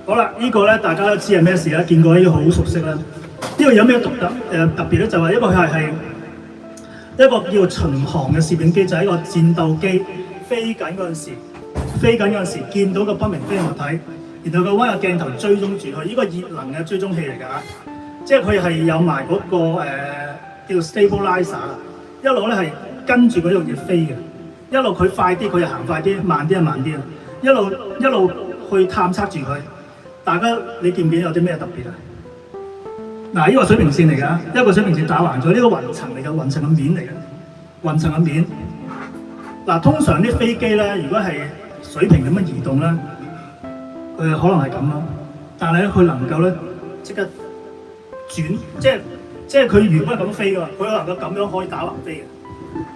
好啦，呢個咧大家都知係咩事啦，見過呢個好熟悉啦。呢個有咩特別咧？就係一個係一個叫做巡航嘅攝影機，就係一個戰鬥機飛緊嗰陣時，見到個不明飛行物體，然後佢揾個鏡頭追蹤住佢。呢個熱能嘅追蹤器嚟㗎，即係佢係有埋嗰個叫 stabilizer 啦，一路咧係跟住嗰樣嘢飛嘅，一路佢快啲佢就行快啲，慢啲就慢啲啊，一路去探測住佢。大家你見唔見有啲咩特別啊？嗱，呢個水平線嚟㗎，一個水平線打橫咗，呢個雲層嚟嘅，雲層嘅面嚟嘅，雲層嘅面。嗱，通常啲飛機咧，如果係水平咁樣移動咧，可能係咁咯。但係咧，佢能夠咧即刻轉，即係佢原本係咁飛㗎嘛，佢能夠咁樣可以打橫飛嘅，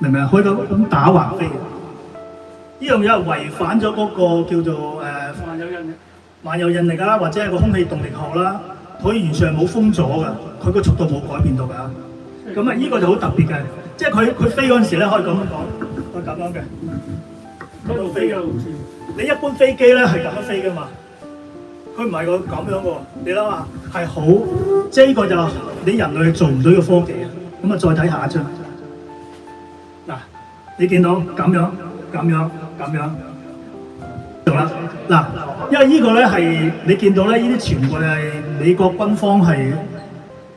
明唔明啊？可以咁打橫飛嘅。呢樣嘢係違反咗嗰個叫做萬有引力啦，或者係個空氣動力學啦。佢完全係冇封咗㗎，佢個速度冇改變到㗎。咁啊，呢個就好特別嘅，即係佢飛嗰陣時咧，可以咁樣講，係咁樣嘅，咁樣飛嘅。你一般飛機咧係咁樣飛㗎嘛，佢唔係個咁樣㗎喎。你諗下係好，即係呢個就你人類做唔到嘅科技啊。咁啊，再睇下一張。嗱，你見到咁樣。嗱，因為呢個咧係你見到咧，呢啲全部係美國軍方係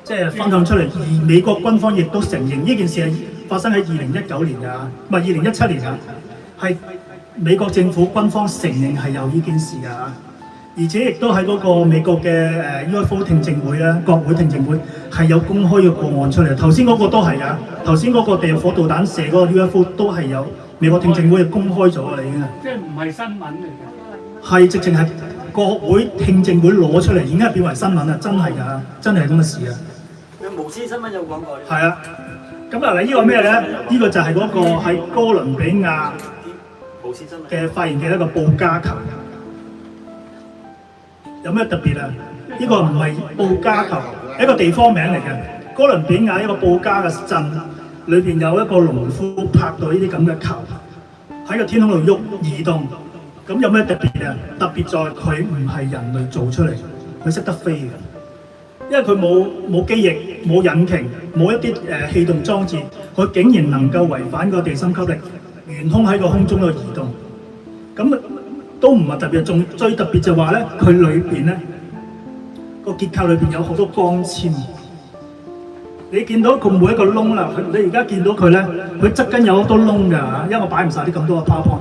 即係分享出嚟，而美國軍方亦都承認呢件事係發生喺2019年㗎，唔係2017年㗎，係美國政府軍方承認係有呢件事㗎，而且亦都喺嗰個美國嘅UFO 聽證會咧，國會聽證會係有公開嘅個案出嚟。頭先嗰個都係㗎，頭先嗰個地火導彈射嗰個 UFO 都係有美國聽證會公開咗㗎啦，已經係。即係唔係新聞嚟嘅？係直情係國會聽證會攞出嚟，已經係變為新聞啦！真係㗎，真係咁嘅事啊！有無線新聞有講過。係啊，咁嗱，呢個咩咧？呢個就係嗰個喺哥倫比亞嘅發現嘅一個布加球。有咩特別啊？呢個唔係布加球，係一個地方名嚟嘅。哥倫比亞一個布加嘅鎮裏邊有一個農夫拍到呢啲咁嘅球喺個天空度移動。咁有咩特別啊？特別在佢唔係人類做出嚟，佢識得飛嘅，因為佢冇機翼、冇引擎、冇一啲氣動裝置，佢竟然能夠違反個地心吸力，懸空喺個空中度移動。咁都唔係特別，仲最特別就話咧，佢裏邊咧個結構裏邊有好多光纖。你見到佢每一個窿啦，你而家見到佢咧，佢側跟有好多窿㗎，因為我擺唔晒啲咁多嘅 PowerPoint。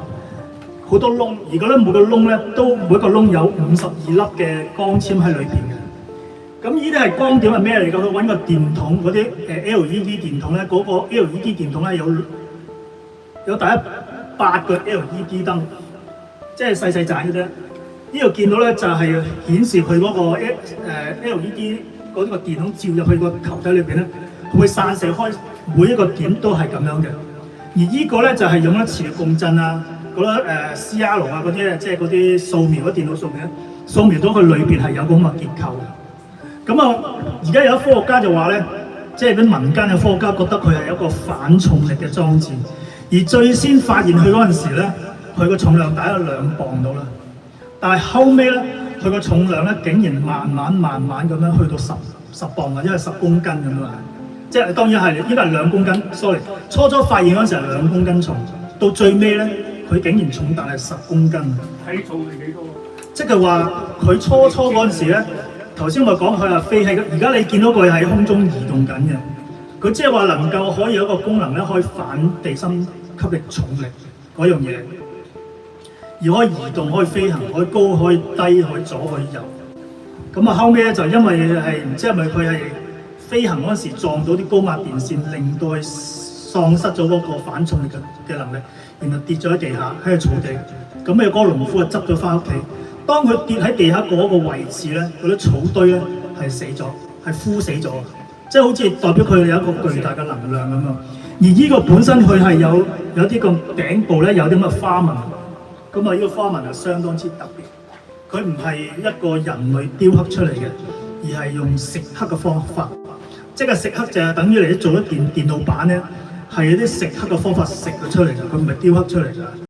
好多窿，而家咧每個窿咧都每一個窿有52粒嘅光纖喺裏邊嘅。咁呢啲係光點係咩嚟㗎？佢揾個電筒嗰啲LED 電筒咧，嗰個 LED 電筒咧有大概8個 LED 燈，即係細細盞嘅啫。呢度見到咧就係顯示佢嗰個LED 嗰個電筒照入去個球體裏邊咧，會散射開每一個點都係咁樣嘅。而呢個咧就係用一磁力共振啊。嗰啲CR 啊嗰啲咧，即係嗰啲掃描嗰電腦掃描到佢裏邊係有咁嘅結構嘅。咁啊，而家有啲科學家就話咧，即係啲民間嘅科學家覺得佢係一個反重力嘅裝置。而最先發現佢嗰陣時咧，佢個重量大概2磅到啦。但係後尾咧，佢個重量咧竟然慢慢咁樣去到10磅啊，因為10公斤咁啊。即係當然係應該係2公斤 ，sorry。初發現嗰陣時係2公斤重，到最尾咧。佢竟然重達係10公斤，體重係幾多？即係話佢初嗰陣時咧，頭先我講佢話飛喺，而家你見到佢喺空中移動緊嘅，佢即係話能夠可以有一個功能咧，可以反地心吸力重力嗰樣嘢，而可以移動、可以飛行、可以高、可以低、可以左、可以右。咁啊後尾咧就因為係唔知係咪佢係飛行嗰陣時撞到啲高壓電線，令到佢喪失咗嗰個反重力嘅能力。然後跌咗喺地下，喺個草地，咁啊嗰個農夫就執咗翻屋企。當佢跌喺地下嗰個位置咧，嗰啲草堆咧係死咗，係枯死咗，即係好似代表佢有一個巨大嘅能量咁樣。而呢個本身佢係有啲個頂部咧有啲咁嘅花紋，咁啊呢個花紋係相當之特別。佢唔係一個人類雕刻出嚟嘅，而係用蝕刻嘅方法，即係蝕刻就係等於你做一件電腦板咧。係有啲蝕刻嘅方法蝕佢出嚟㗎，佢唔係雕刻出嚟㗎。